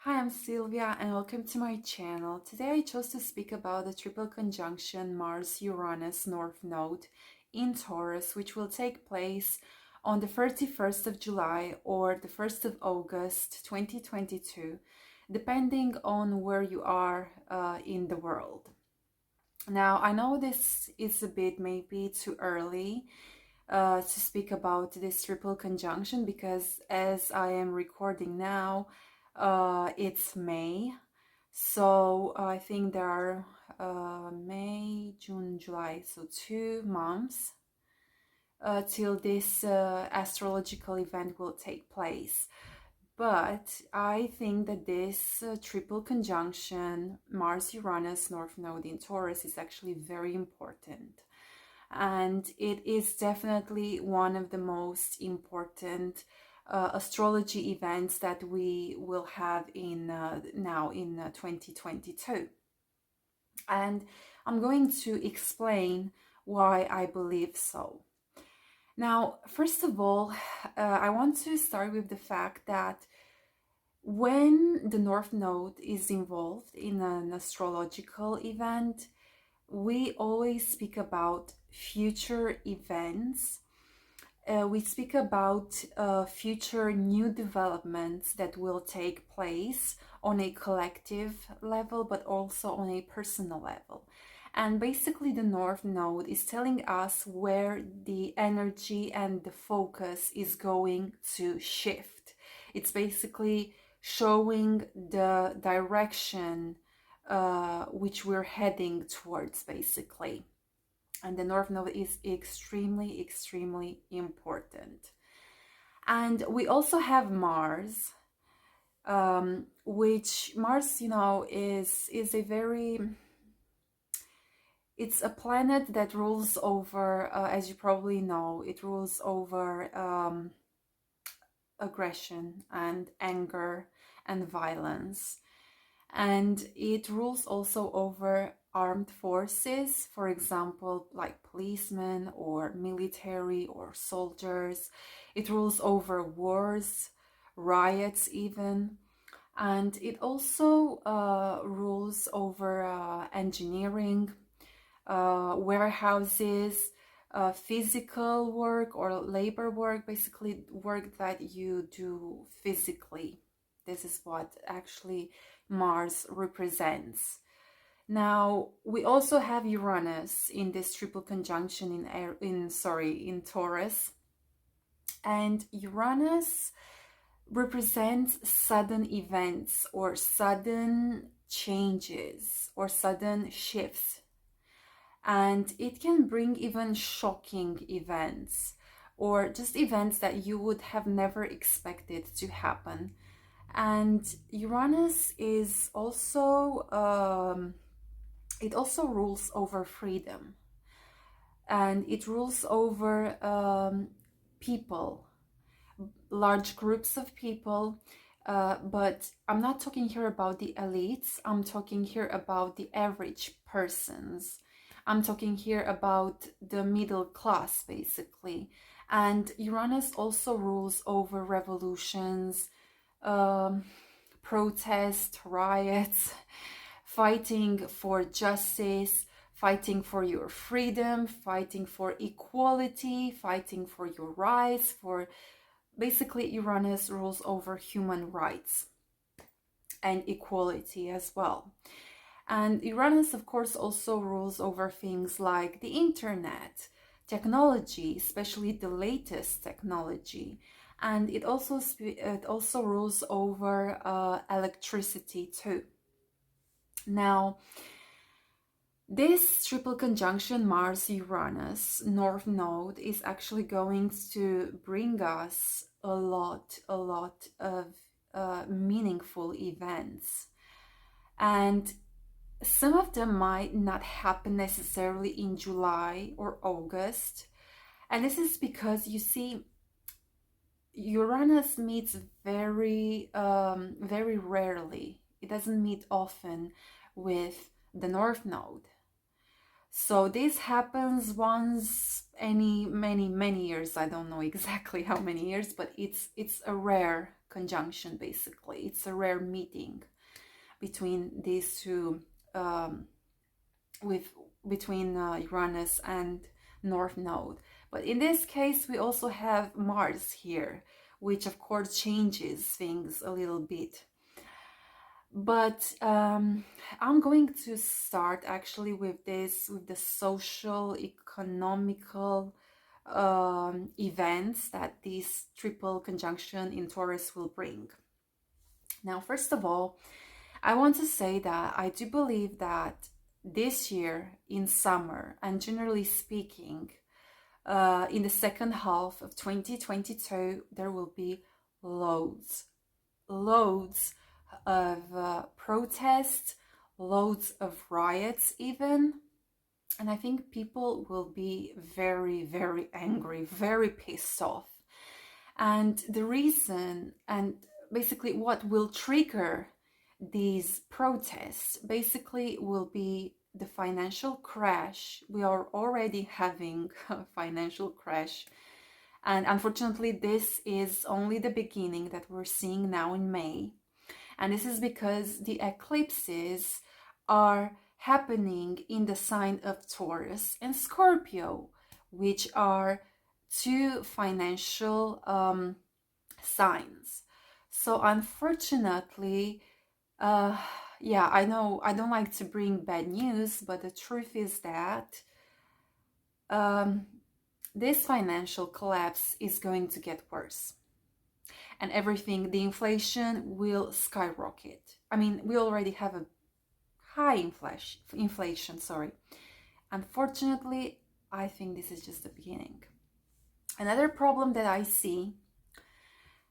Hi, I'm Sylvia and welcome to my channel. Today I chose to speak about the triple conjunction Mars-Uranus North Node in Taurus, which will take place on the 31st of July or the 1st of August 2022, depending on where you are in the world. Now, I know this is a bit maybe too early to speak about this triple conjunction because as I am recording now, it's May. So I think there are May, June, July, so 2 months till this astrological event will take place. But I think that this triple conjunction, Mars-Uranus North Node in Taurus, is actually very important. And it is definitely one of the most important astrology events that we will have in now in 2022. And I'm going to explain why I believe so. Now, first of all, I want to start with the fact that when the North Node is involved in an astrological event, we always speak about future events. We speak about future new developments that will take place on a collective level, but also on a personal level. And basically, the North Node is telling us where the energy and the focus is going to shift. It's basically showing the direction which we're heading towards, basically. And the North Node is extremely important. And we also have Mars, which Mars, is a very, it's a planet that rules over, as you probably know, it rules over aggression and anger and violence. And it rules also over armed forces, for example, like policemen or military or soldiers. It rules over wars, riots even. And it also rules over engineering, warehouses, physical work or labor work, basically work that you do physically. This is what actually Mars represents. Now, we also have Uranus in this triple conjunction in Taurus. And Uranus represents sudden events or sudden changes or sudden shifts. And it can bring even shocking events or just events that you would have never expected to happen. And Uranus is also, it also rules over freedom. And it rules over people, large groups of people. But I'm not talking here about the elites. I'm talking here about the average persons. I'm talking here about the middle class, basically. And Uranus also rules over revolutions, protest, riots, fighting for justice, fighting for your freedom, fighting for equality, fighting for your rights, for basically Uranus rules over human rights and equality as well. And Uranus, of course, also rules over things like the internet, technology, especially the latest technology. And it also rules over electricity too. Now, this triple conjunction Mars-Uranus North Node is actually going to bring us a lot of meaningful events. And some of them might not happen necessarily in July or August. And this is because, you see, Uranus meets very rarely. It doesn't meet often with the North Node. So this happens once many years. I don't know exactly how many years, but it's a rare conjunction basically. It's a rare meeting between these two, um, with between Uranus and North Node. But in this case, we also have Mars here, which of course changes things a little bit. But I'm going to start actually with the social, economical events that this triple conjunction in Taurus will bring. Now, first of all, I want to say that I do believe that this year in summer, and generally speaking, in the second half of 2022, there will be loads, loads of protests, loads of riots, even. And I think people will be very, very angry, very pissed off. And the reason, and basically what will trigger these protests, basically will be the financial crash. We are already having a financial crash. And unfortunately, this is only the beginning that we're seeing now in May. And this is because the eclipses are happening in the sign of Taurus and Scorpio, which are two financial signs. So unfortunately, yeah, I know I don't like to bring bad news, but the truth is that um, this financial collapse is going to get worse. And everything, the inflation will skyrocket. I mean, we already have a high inflation, sorry. Unfortunately, I think this is just the beginning. Another problem that I see,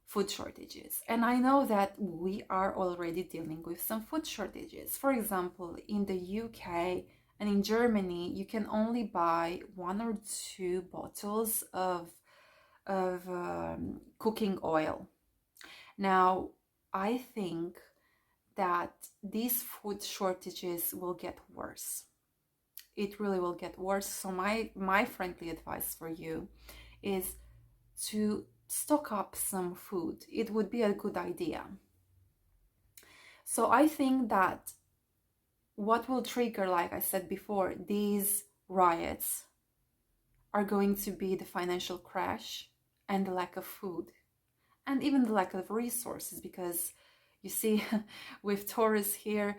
food shortages. And I know that we are already dealing with some food shortages. For example, in the UK and in Germany, you can only buy 1 or 2 bottles of cooking oil. Now, I think that these food shortages will get worse. It really will get worse. So my friendly advice for you is to stock up some food. It would be a good idea. So I think that what will trigger, like I said before, these riots are going to be the financial crash and the lack of food and even the lack of resources, because you see, with Taurus here,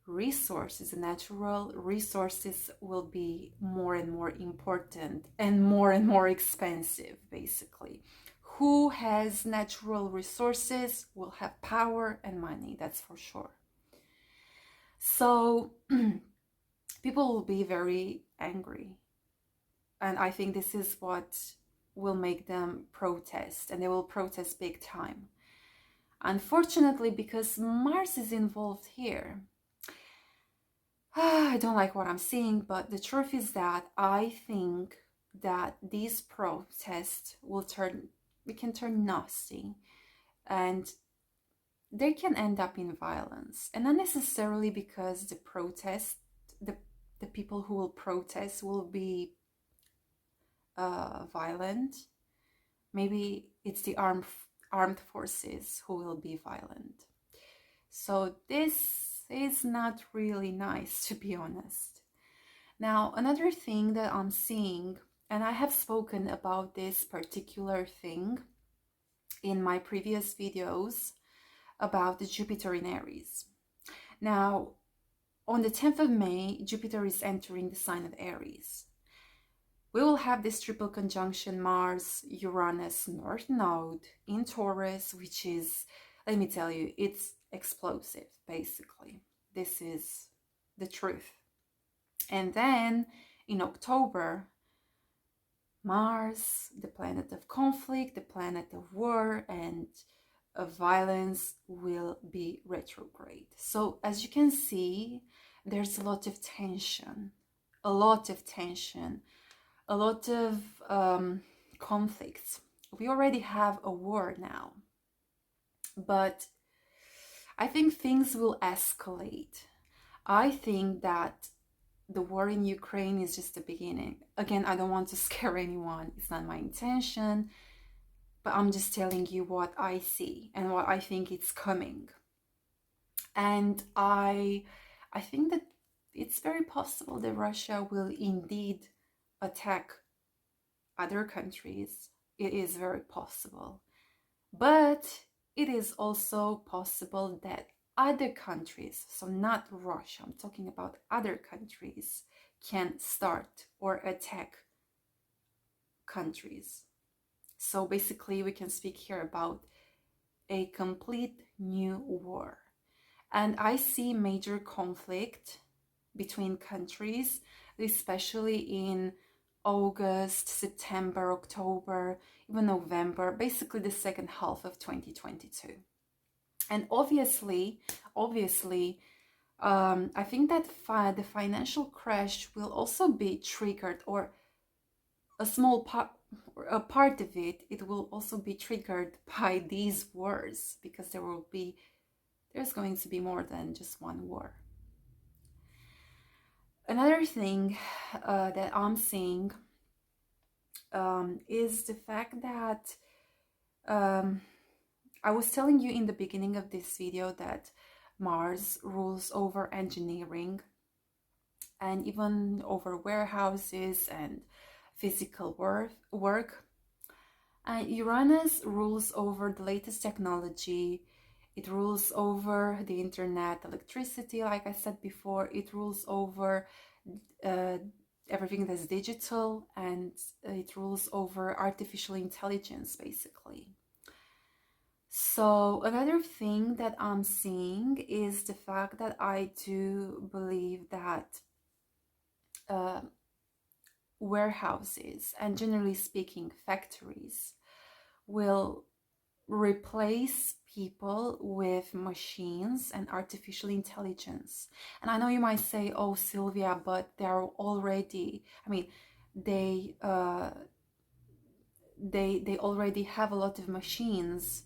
resources, natural resources, will be more and more important and more expensive, basically. Who has natural resources will have power and money, that's for sure. So people will be very angry. And I think this is what will make them protest, and they will protest big time. Unfortunately, because Mars is involved here, I don't like what I'm seeing, but the truth is that I think that these protests can turn nasty, and they can end up in violence. And not necessarily because the people who will protest will be violent. Maybe it's the armed forces who will be violent. So this is not really nice, to be honest. Now, another thing that I'm seeing, and I have spoken about this particular thing in my previous videos about the Jupiter in Aries. Now, on the 10th of May, Jupiter is entering the sign of Aries. We will have this triple conjunction Mars, Uranus, North Node in Taurus, which is, let me tell you, it's explosive, basically. This is the truth. And then in October, Mars, the planet of conflict, the planet of war and of violence, will be retrograde. So as you can see, there's a lot of tension, a lot of conflicts. We already have a war now, but I think things will escalate. I think that the war in Ukraine is just the beginning. Again, I don't want to scare anyone. It's not my intention, but I'm just telling you what I see and what I think it's coming. And I think that it's very possible that Russia will indeed attack other countries. It is very possible. But it is also possible that other countries, so not Russia, I'm talking about other countries, can start or attack countries. So basically, we can speak here about a complete new war. And I see major conflict between countries, especially in August, September, October, even November, basically the second half of 2022. And obviously, I think that the financial crash will also be triggered, or a small part, a part of it will also be triggered by these wars, because there's going to be more than just one war. Another thing that I'm seeing is the fact that I was telling you in the beginning of this video that Mars rules over engineering and even over warehouses and physical work. And Uranus rules over the latest technology. It rules over the internet, electricity, like I said before. It rules over everything that's digital, and it rules over artificial intelligence, basically. So another thing that I'm seeing is the fact that I do believe that warehouses and, generally speaking, factories will replace people with machines and artificial intelligence. And I know you might say, oh, Sylvia, but they're already, I mean, they already have a lot of machines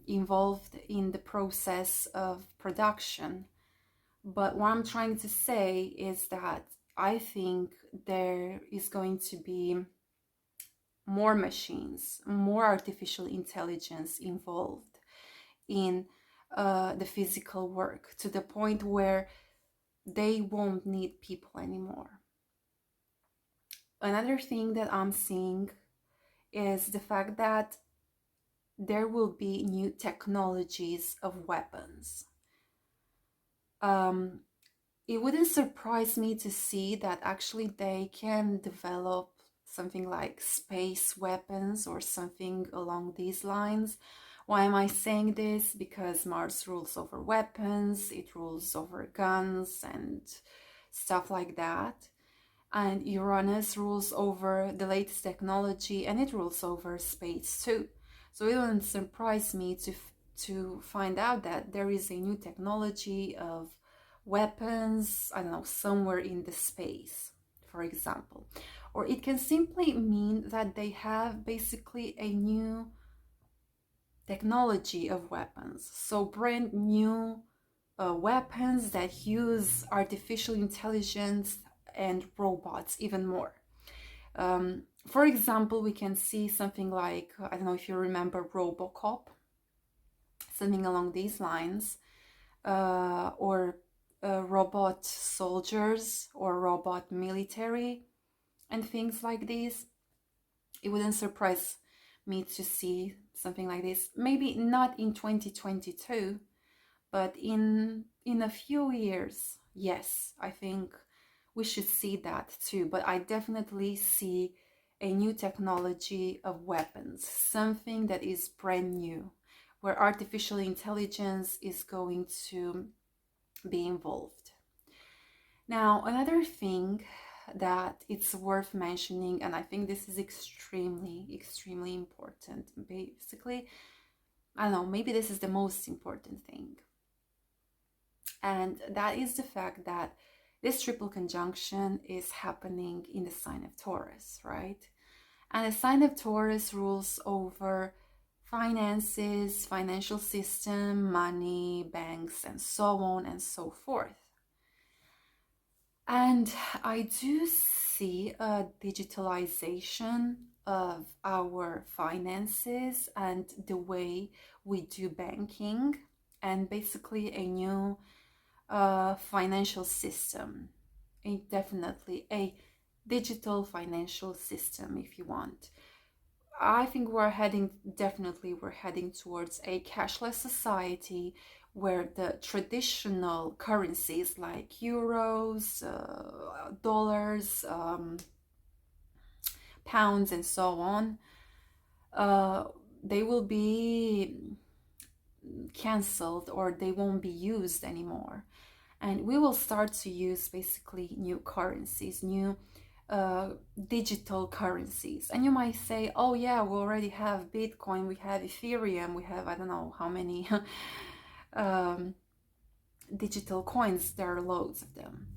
involved in the process of production. But what I'm trying to say is that I think there is going to be more machines, more artificial intelligence involved in the physical work, to the point where they won't need people anymore. Another thing that I'm seeing is the fact that there will be new technologies of weapons. It wouldn't surprise me to see that actually they can develop something like space weapons or something along these lines. Why am I saying this? Because Mars rules over weapons, it rules over guns and stuff like that. And Uranus rules over the latest technology, and it rules over space too. So it wouldn't surprise me to find out that there is a new technology of weapons, I don't know, somewhere in the space, for example. Or it can simply mean that they have basically a new technology of weapons. So brand new weapons that use artificial intelligence and robots even more. For example, we can see something like, I don't know if you remember Robocop, something along these lines, or robot soldiers or robot military and things like this. It wouldn't surprise me to see something like this. Maybe not in 2022, but in a few years, yes, I think we should see that too. But I definitely see a new technology of weapons, something that is brand new, where artificial intelligence is going to be involved. Now, another thing that it's worth mentioning, and I think this is extremely important. Basically, I don't know, maybe this is the most important thing. And that is the fact that this triple conjunction is happening in the sign of Taurus, right? And the sign of Taurus rules over finances, financial system, money, banks, and so on and so forth. And I do see a digitalization of our finances and the way we do banking, and basically a new financial system. Definitely a digital financial system, if you want. I think we're heading towards a cashless society where the traditional currencies like euros, dollars, pounds, and so on, uh, they will be cancelled or they won't be used anymore. And we will start to use basically new currencies, new digital currencies. And you might say, oh yeah, we already have Bitcoin, we have Ethereum, we have I don't know how many um, digital coins. There are loads of them.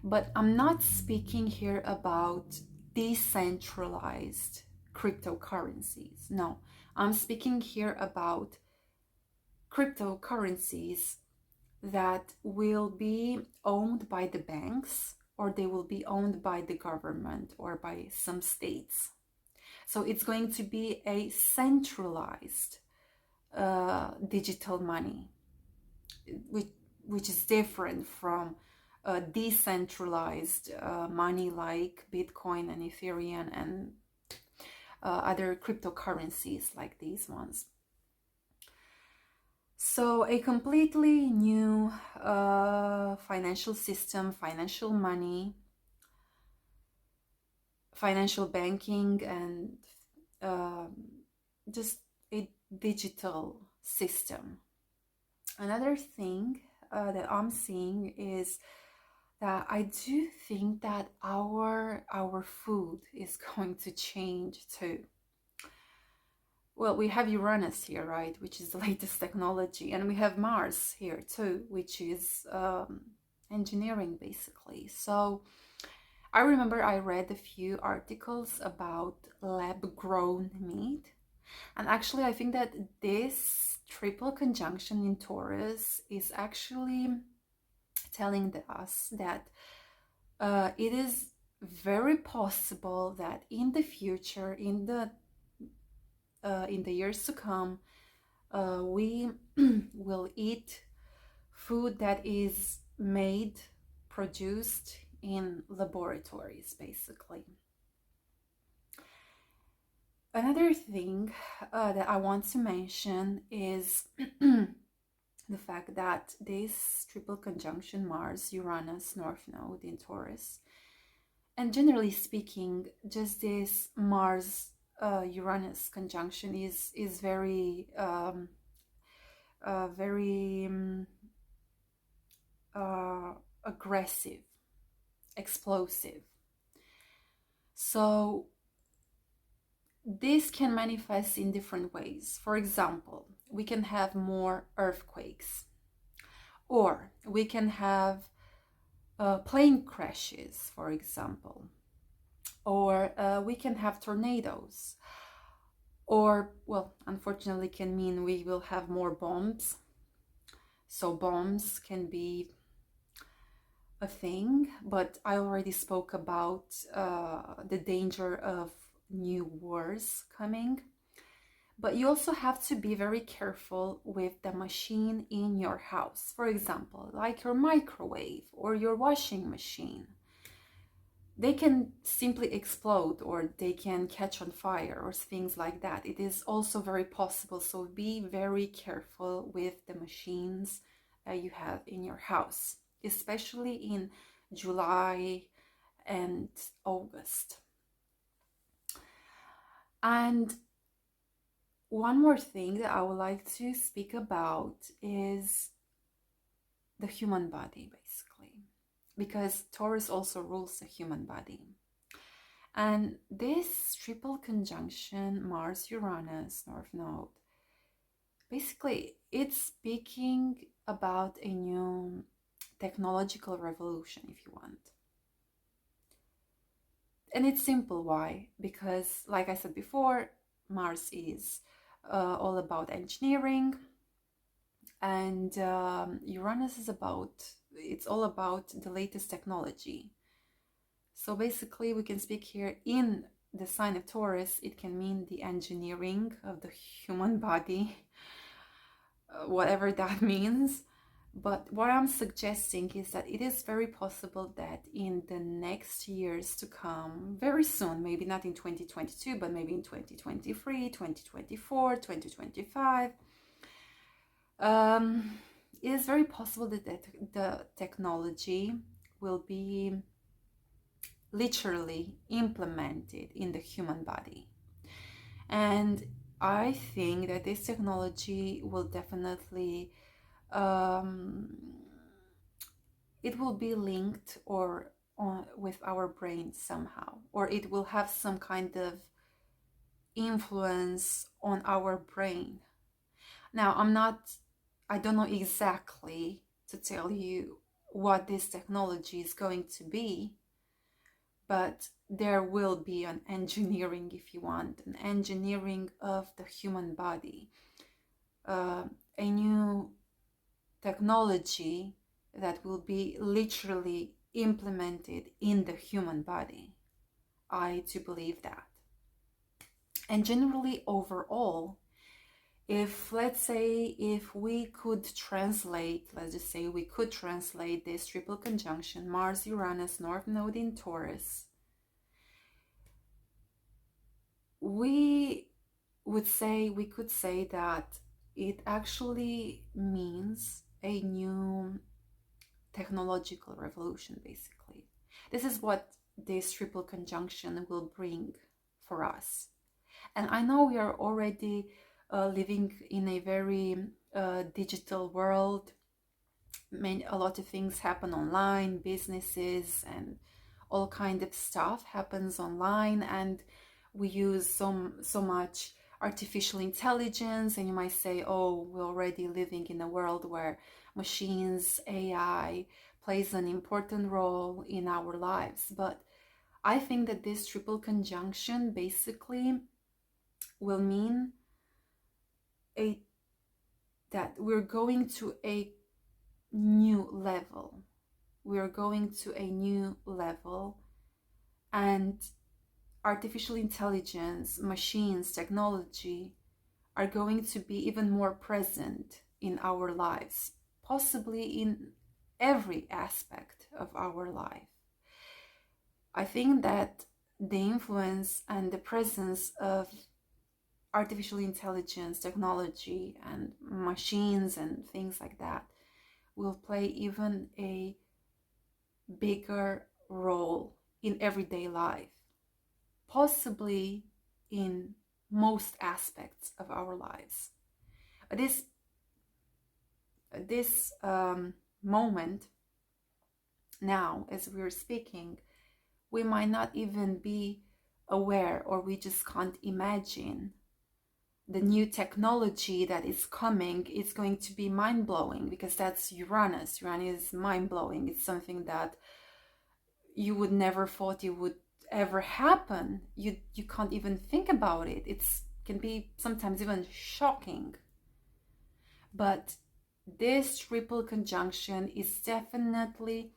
But I'm not speaking here about decentralized cryptocurrencies. No, I'm speaking here about cryptocurrencies that will be owned by the banks, or they will be owned by the government or by some states. So it's going to be a centralized digital money, which, which is different from decentralized money like Bitcoin and Ethereum and other cryptocurrencies like these ones. So a completely new financial system, financial money, financial banking, and just a digital system. Another thing that I'm seeing is that I do think that our food is going to change too. Well, we have Uranus here, right, which is the latest technology, and we have Mars here too, which is engineering basically. So I remember I read a few articles about lab-grown meat, and actually I think that this triple conjunction in Taurus is actually telling us that it is very possible that in the future, in the years to come, we will eat food that is made, produced in laboratories, basically. Another thing that I want to mention is the fact that this triple conjunction Mars, Uranus, North Node in Taurus, and generally speaking, just this Mars Uranus conjunction is very very aggressive, explosive. So this can manifest in different ways. For example, we can have more earthquakes, or we can have plane crashes, for example, or we can have tornadoes, or, well, unfortunately, can mean we will have more bombs. So bombs can be a thing, but I already spoke about the danger of new wars coming. But you also have to be very careful with the machine in your house. For example, like your microwave or your washing machine. They can simply explode or they can catch on fire or things like that. It is also very possible. So be very careful with the machines you have in your house, especially in July and August. And one more thing that I would like to speak about is the human body, basically, because Taurus also rules the human body. And this triple conjunction, Mars, Uranus, North Node, basically it's speaking about a new technological revolution, if you want. And it's simple. Why? Because, like I said before, Mars is all about engineering, and Uranus is it's all about the latest technology. So basically, we can speak here in the sign of Taurus, it can mean the engineering of the human body, whatever that means. But what I'm suggesting is that it is very possible that in the next years to come, very soon, maybe not in 2022, but maybe in 2023, 2024, 2025, it is very possible that the technology will be literally implemented in the human body. And I think that this technology will definitely it will be linked or with our brain somehow, or it will have some kind of influence on our brain. Now, I don't know exactly to tell you what this technology is going to be, but there will be an engineering, if you want, an engineering of the human body, a new technology that will be literally implemented in the human body. I do believe that. And generally, overall, let's say if we could translate, let's just say we could translate this triple conjunction Mars Uranus North Node in Taurus, we could say that it actually means a new technological revolution. Basically, this is what this triple conjunction will bring for us. And I know we are already living in a very digital world. A lot of things happen online, businesses and all kind of stuff happens online, and we use so much artificial intelligence. And you might say, oh, we're already living in a world where machines, AI plays an important role in our lives. But I think that this triple conjunction basically will mean that we're going to a new level. We're going to a new level, and artificial intelligence, machines, technology are going to be even more present in our lives, possibly in every aspect of our life. I think that the influence and the presence of artificial intelligence, technology, and machines and things like that will play even a bigger role in everyday life, possibly in most aspects of our lives. This moment now, as we're speaking, we might not even be aware, or we just can't imagine the new technology that is coming. Is going to be mind-blowing, because that's Uranus. Uranus is mind-blowing. It's something that you would never thought it would ever happen. You can't even think about it. It can be sometimes even shocking. But this triple conjunction is definitely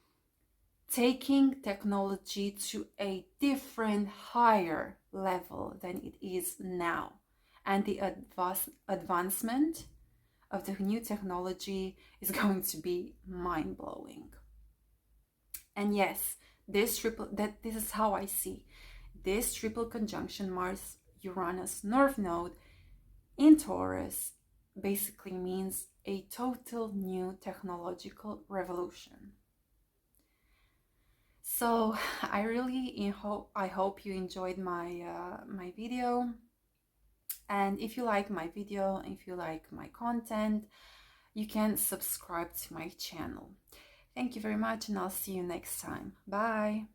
taking technology to a different, higher level than it is now. And the advancement of the new technology is going to be mind-blowing. And yes, this is how I see this triple conjunction Mars Uranus North Node in Taurus basically means a total new technological revolution. So I hope you enjoyed my video. And if you like my video, if you like my content, you can subscribe to my channel. Thank you very much, and I'll see you next time. Bye.